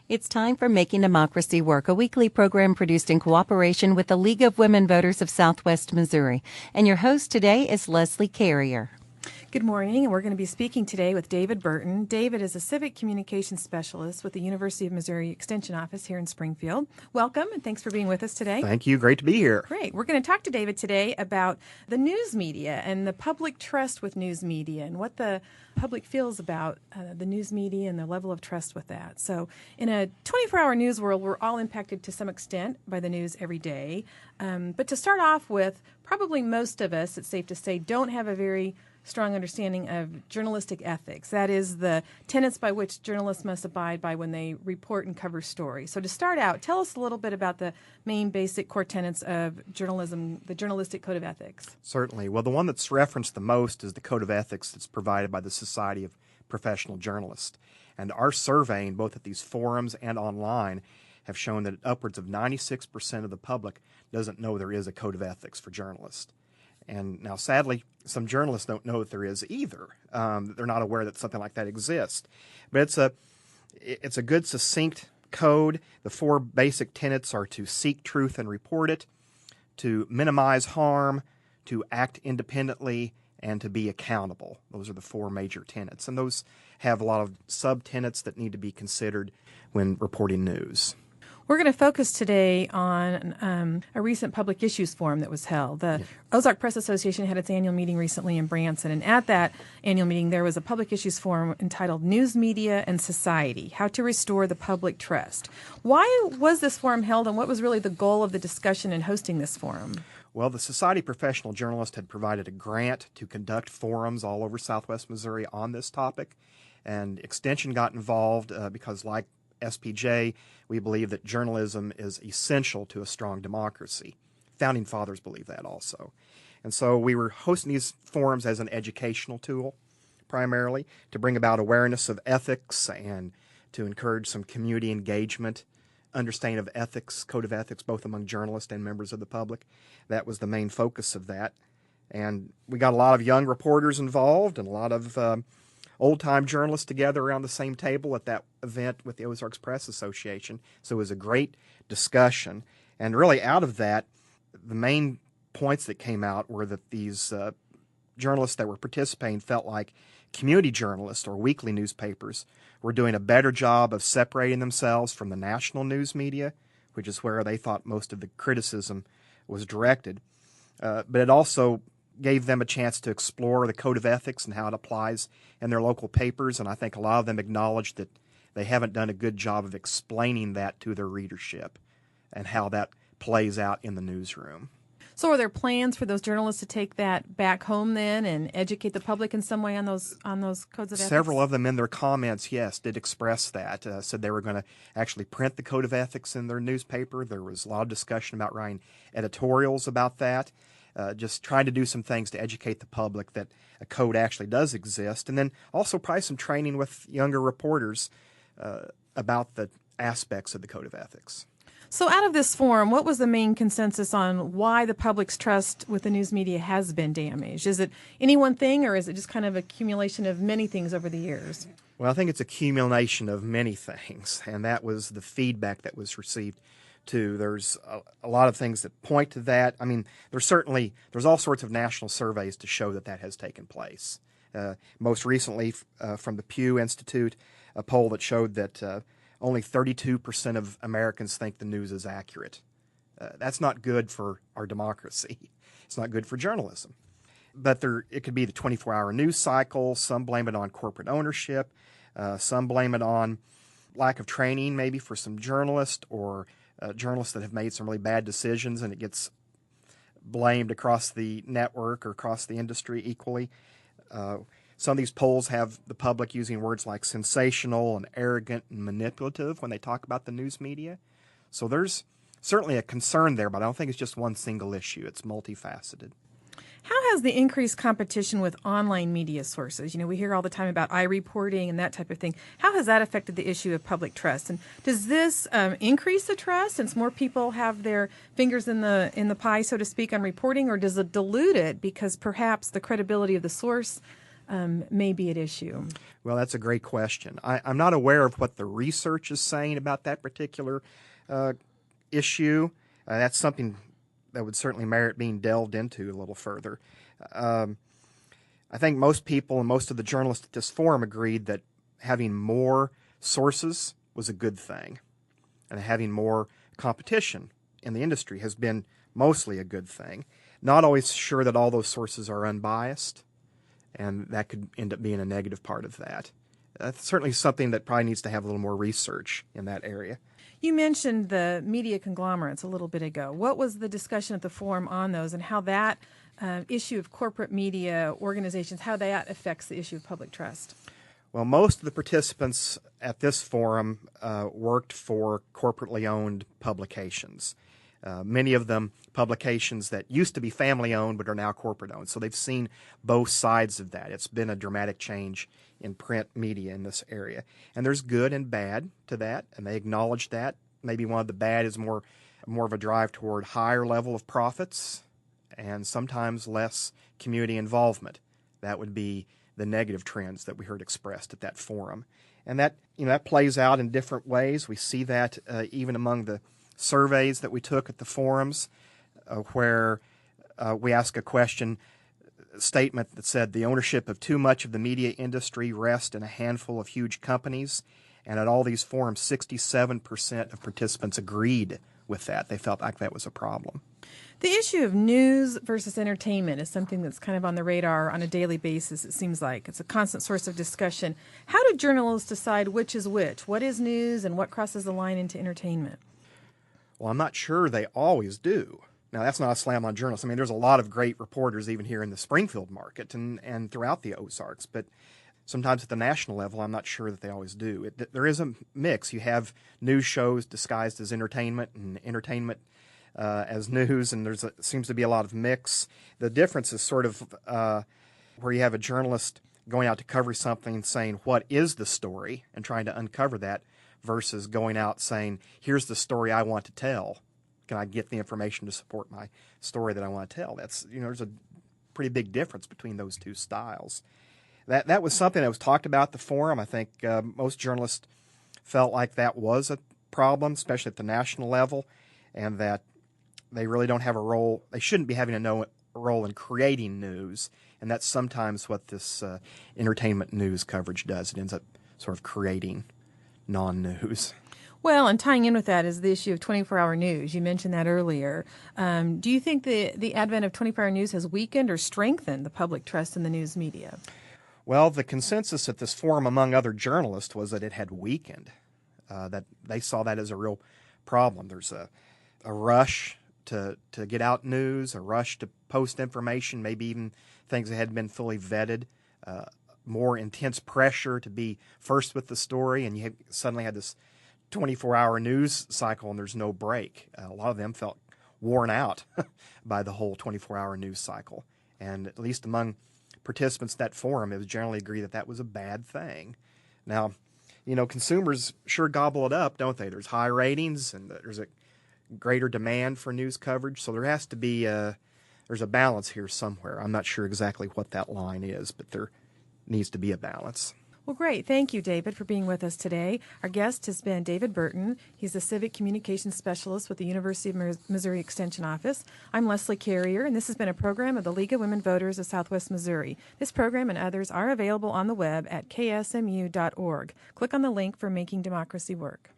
It's time for Making Democracy Work, a weekly program produced in cooperation with the League of Women Voters of Southwest Missouri. And your host today is Leslie Carrier. Good morning, and we're going to be speaking today with David Burton. David is a civic communications specialist with the University of Missouri Extension Office here in Springfield. Welcome, and thanks for being with us today. Thank you. Great to be here. Great. We're going to talk to David today about the news media and the public trust with news media and what the public feels about the news media and the level of trust with that. So in a 24-hour news world, we're all impacted to some extent by the news every day. But to start off with, probably most of us, it's safe to say, don't have a very strong understanding of journalistic ethics. That is the tenets by which journalists must abide by when they report and cover stories. So to start out, tell us a little bit about the main basic core tenets of journalism, the journalistic code of ethics. Certainly. Well, the one that's referenced the most is the code of ethics that's provided by the Society of Professional Journalists. And our surveying, both at these forums and online, have shown that upwards of 96% of the public doesn't know there is a code of ethics for journalists. And now, sadly, some journalists don't know that there is either. They're not aware that something like that exists. But it's a good, succinct code. The four basic tenets are to seek truth and report it, to minimize harm, to act independently, and to be accountable. Those are the four major tenets. And those have a lot of sub-tenets that need to be considered when reporting news. We're going to focus today on a recent public issues forum that was held. The Ozark Press Association had its annual meeting recently in Branson, and at that annual meeting there was a public issues forum entitled News Media and Society, How to Restore the Public Trust. Why was this forum held, and what was really the goal of the discussion in hosting this forum? Well, the Society of Professional Journalists had provided a grant to conduct forums all over Southwest Missouri on this topic, and Extension got involved because, like SPJ, we believe that journalism is essential to a strong democracy. Founding fathers believe that also. And so we were hosting these forums as an educational tool, primarily, to bring about awareness of ethics and to encourage some community engagement, understanding of ethics, code of ethics, both among journalists and members of the public. That was the main focus of that. And we got a lot of young reporters involved and a lot of old-time journalists together around the same table at that event with the Ozarks Press Association. So it was a great discussion. And really out of that, the main points that came out were that these journalists that were participating felt like community journalists or weekly newspapers were doing a better job of separating themselves from the national news media, which is where they thought most of the criticism was directed. But it also gave them a chance to explore the code of ethics and how it applies in their local papers, and I think a lot of them acknowledged that they haven't done a good job of explaining that to their readership and how that plays out in the newsroom. So are there plans for those journalists to take that back home then and educate the public in some way on those codes of ethics? Several of them in their comments, yes, did express that, said they were going to actually print the code of ethics in their newspaper. There was a lot of discussion about writing editorials about that. Just trying to do some things to educate the public that a code actually does exist, and then also probably some training with younger reporters about the aspects of the code of ethics. So out of this forum, what was the main consensus on why the public's trust with the news media has been damaged? Is it any one thing, or is it just kind of accumulation of many things over the years? Well, I think it's a accumulation of many things, and that was the feedback that was received too. There's a lot of things that point to that. I mean, there's all sorts of national surveys to show that has taken place. Most recently, from the Pew Institute, a poll that showed that only 32% of Americans think the news is accurate. That's not good for our democracy. It's not good for journalism. But it could be the 24-hour news cycle. Some blame it on corporate ownership. Some blame it on lack of training, maybe for some journalists or journalists that have made some really bad decisions, and it gets blamed across the network or across the industry equally. Some of these polls have the public using words like sensational and arrogant and manipulative when they talk about the news media. So there's certainly a concern there, but I don't think it's just one single issue. It's multifaceted. How has the increased competition with online media sources, we hear all the time about iReporting and that type of thing, how has that affected the issue of public trust? And does this increase the trust since more people have their fingers in the pie, so to speak, on reporting, or does it dilute it because perhaps the credibility of the source may be at issue? Well, that's a great question. I'm not aware of what the research is saying about that particular issue. That's something that would certainly merit being delved into a little further. I think most people and most of the journalists at this forum agreed that having more sources was a good thing, and having more competition in the industry has been mostly a good thing. Not always sure that all those sources are unbiased, and that could end up being a negative part of that. That's certainly something that probably needs to have a little more research in that area. You mentioned the media conglomerates a little bit ago. What was the discussion at the forum on those, and how that issue of corporate media organizations, how that affects the issue of public trust? Well, most of the participants at this forum worked for corporately owned publications. Many of them publications that used to be family-owned but are now corporate-owned. So they've seen both sides of that. It's been a dramatic change in print media in this area. And there's good and bad to that, and they acknowledge that. Maybe one of the bad is more of a drive toward higher level of profits and sometimes less community involvement. That would be the negative trends that we heard expressed at that forum. And that, that plays out in different ways. We see that even among the surveys that we took at the forums, where we ask a statement that said the ownership of too much of the media industry rests in a handful of huge companies. And at all these forums, 67% of participants agreed with that. They felt like that was a problem. The issue of news versus entertainment is something that's kind of on the radar on a daily basis, it seems like. It's a constant source of discussion. How do journalists decide which is which? What is news and what crosses the line into entertainment? Well, I'm not sure they always do. Now, that's not a slam on journalists. I mean, there's a lot of great reporters even here in the Springfield market and throughout the Ozarks, but sometimes at the national level, I'm not sure that they always do. There is a mix. You have news shows disguised as entertainment and entertainment as news, and seems to be a lot of mix. The difference is sort of where you have a journalist going out to cover something saying, what is the story, and trying to uncover that, versus going out saying, here's the story I want to tell. Can I get the information to support my story that I want to tell? There's a pretty big difference between those two styles. That was something that was talked about at the forum. I think most journalists felt like that was a problem, especially at the national level, and that they really don't have a role. They shouldn't be having a role in creating news, and that's sometimes what this entertainment news coverage does. It ends up sort of creating non-news. Well, and tying in with that is the issue of 24-hour news. You mentioned that earlier. Do you think the advent of 24-hour news has weakened or strengthened the public trust in the news media? Well, the consensus at this forum among other journalists was that it had weakened, that they saw that as a real problem. There's a rush to get out news, a rush to post information, maybe even things that hadn't been fully vetted, more intense pressure to be first with the story, and you suddenly had this 24-hour news cycle and there's no break. A lot of them felt worn out by the whole 24-hour news cycle. And at least among participants at that forum, it was generally agreed that that was a bad thing. Now, consumers sure gobble it up, don't they? There's high ratings and there's a greater demand for news coverage. So there has to be there's a balance here somewhere. I'm not sure exactly what that line is, but there needs to be a balance. Well, great. Thank you, David, for being with us today. Our guest has been David Burton. He's the Civic Communications Specialist with the University of Missouri Extension Office. I'm Leslie Carrier, and this has been a program of the League of Women Voters of Southwest Missouri. This program and others are available on the web at ksmu.org. Click on the link for Making Democracy Work.